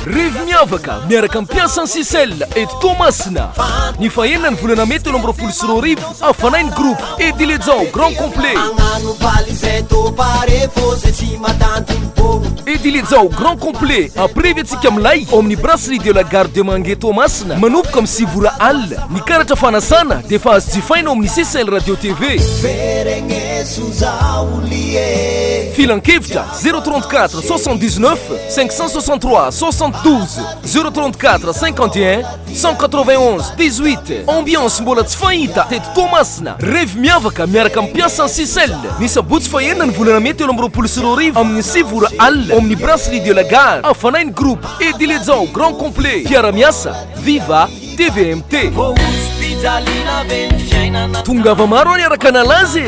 Rive miavaka miaraka ampiasa ny sisel eto Toamasina ny fahenina ny volana mety eo amby 24 afanainy groupe Edilejao grand complet Edilejao grand complet aprevy atsika milay ao amin'ny brasserie de la gare de Mangue Toamasina manomboka amin'ny 6 vora alina ny karatra fanasana dia fa azo jifaina ao amin'ny sisel radio tv filan-kevitra 034 79 563 72 034 51 191 18 ambiance mbola tsy fahita teto Toamasina revy miavaka miaraka ampiasa ny sisel ny sabotsy fahenina ny volana mety eo amby 24 amin'ny 6 vora alina ao amin'ny brasserie de la gare afanainy groupe Edilejao grand complet fiara-miasa viva TVMT tongava maro any araka nalazy